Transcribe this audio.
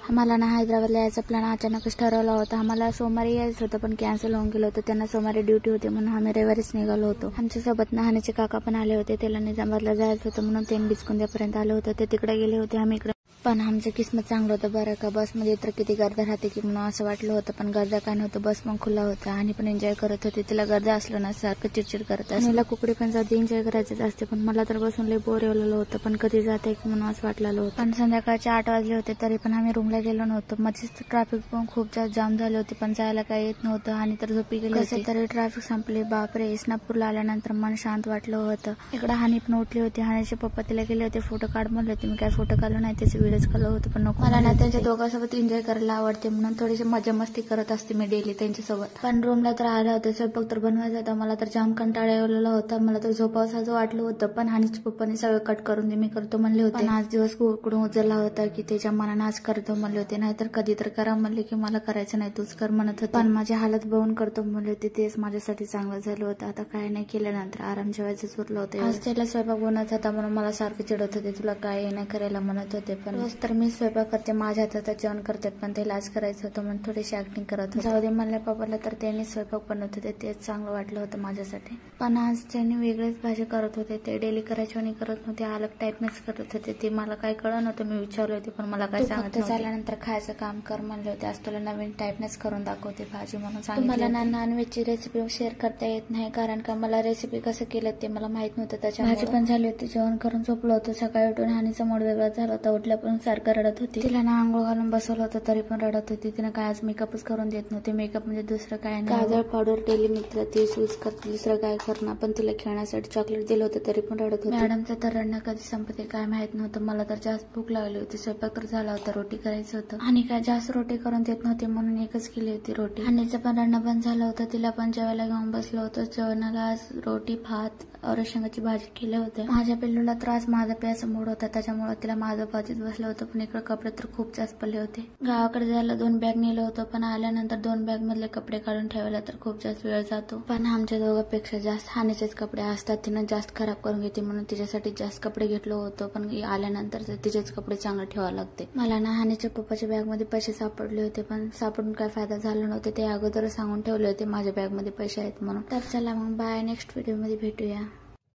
आम्हाला ना हैदराबादला यायचा प्लॅन अचानकच ठरवला होता। आम्हाला सोमवारी यायचं होतं पण कॅन्सल होऊन गेलं होतं। त्यांना सोमवारी ड्युटी होती म्हणून आम्ही रविवारीच निघालो होतो। आमच्या सोबत नहाण्याचे काका पण आले होते। त्याला निजामाबादला जायचं होतं म्हणून ते बिचकुंद्यापर्यंत आले होते। ते तिकडे गेले होते, आम्ही इकडे। पण आमचं किस्मत चांगलं होतं बरं का। बसमध्ये तर किती गर्दी राहते की म्हणून असं वाटलं होतं, पण गर्दी काय नव्हतं। बस पण खुला होता आणि पण एन्जॉय करत होते। तिला गर्दी असलं ना सारखं चिडचिड करत असते। मला कुकडे पण जाते एन्जॉय करायचेच असते, पण मला तर बसून लय बोर येवलेलं होतं, पण कधी जाते की म्हणून असं वाटलेलं होतं। पण संध्याकाळचे 8 वाजले होते तरी पण आम्ही रूमला गेलो नव्हतो। मध्येच ट्रॅफिक पण खूप जास्त जाम झाले होते, पण जायला काही येत नव्हतं आणि तर झोपी गेली होती। तरी ट्रॅफिक संपले। बापरे, इस्नापूरला आल्यानंतर मन शांत वाटलं होतं। इकडे हानी पण उठली होती। हानीचे पप्पा तिला गेले होते फोटो काढ म्हणले होते। मी काय फोटो काढलो नाही, त्याचे व्हिडिओज काढलं होतं, पण मला ना त्यांच्या दोघांसोबत एन्जॉय करायला आवडते म्हणून थोडीशी मजा मस्ती करत असते मी डेली त्यांच्यासोबत। पण रूमला तर आला होता, स्वयंपाक तर बनवायचा होता। मला तर जाम कंटाळा येवलेला होता, मला तर झोपावसाचं वाटलं होतं, पण हानीच्या पप्पाने सगळं कट करून दे मी करतो म्हणले होते। पण आज दिवस कुकडून उचलला होता की त्याच्या मनानं आज करतो म्हणले होते, नाहीतर कधी तर करा म्हणले की मला करायचं नाही तूच कर म्हणत होते। पण माझी हालत बघून करतो म्हणले होते, तेच माझ्यासाठी चांगलं झालं होतं। आता काय नाही केल्यानंतर आराम जेवायचं उरलं होतं। आज त्याला स्वयंपाक बनवत होता म्हणून मला सारखं चिडत होते, तुला काय नाही करायला म्हणत होते। पण रोज तर मी स्वयंपाक करते, माझ्या हातात जेवण करतात, पण त्याला आज करायचं होतं म्हणून थोडीशी ऍक्टिंग करत होते। जाऊ दे म्हणल्या पप्पाला, तर त्यांनी स्वयंपाक बनवत होते, तेच चांगलं वाटलं होतं माझ्यासाठी। पण आज त्यांनी वेगळीच भाजी करत होते, ते डेली करायचे आणि करत नव्हते, अलग टाईपनेच करत होते। ते मला काय कळलं नव्हतं, मी विचारले होते पण मला काय सांगत नव्हते। झाल्यानंतर खायचं काम कर म्हणले होते, आज तुला नवीन टाईपनेच करून दाखवते भाजी म्हणून सांगितलं। मला ना नॉनव्हेजची रेसिपी शेअर करता येत नाही, कारण का मला रेसिपी कसं केलं ते मला माहित नव्हतं। त्याच्या भाजी पण झाली होती, जेवण करून झोपलो होतो। सकाळी उठून हानीचा मूड वेगळा झाला होता, उठल्यापासून सारखं रडत होती। तिला ना आंघोळ घालून बसवलं होतं तरी पण रडत होती। तिने काय आज मेकअपच करून देत नव्हते। मेकअप म्हणजे दुसरं काय नाही, काजळ पावडर डेली मित्र तेच यूज करते, दुसरं काय करणार। पण तिला खेळण्यासाठी चॉकलेट दिलं होतं तरी पण रडत होती। मॅडमचं तर रडणं कधी संपते काय माहित नव्हतं। मला तर जास्त भूक लागली होती, स्वयंपाक तर झाला होता, रोटी करायचं होतं आणि काय जास्त रोटी करून देत नव्हते म्हणून एकच केली होती रोटी। हानीचं पण रडणं बंद झालं होतं, तिला पण जेवायला घेऊन बसलो होतो। जेवणाला आज रोटी भात और शेंगाची भाजी केले होते। माझ्या पिल्लूला त्रास माझा प्यायचा मूड होता, त्याच्यामुळे तिला माझं भाजीत बसलं होतं। पण इकडे कपडे तर खूप जास्त पडले होते। गावाकडे जायला 2 बॅग नेलं होतं, पण आल्यानंतर 2 बॅग मधले कपडे काढून ठेवायला तर खूप जास्त वेळ जातो। पण आमच्या दोघांपेक्षा जास्त हानीचेच कपडे असतात, तिनं जास्त खराब करून घेते म्हणून तिच्यासाठी जास्त कपडे घेतलो होतो। पण आल्यानंतर तिचेच कपडे चांगले ठेवावे लागते। मला ना हानीच्या पप्पाच्या बॅग मध्ये पैसे सापडले होते, पण सापडून काय फायदा झाला नव्हता। ते अगोदर सांगून ठेवले होते माझ्या बॅग मध्ये पैसे आहेत म्हणून। तर चला मग बाय, नेक्स्ट व्हिडिओ मध्ये भेटूया।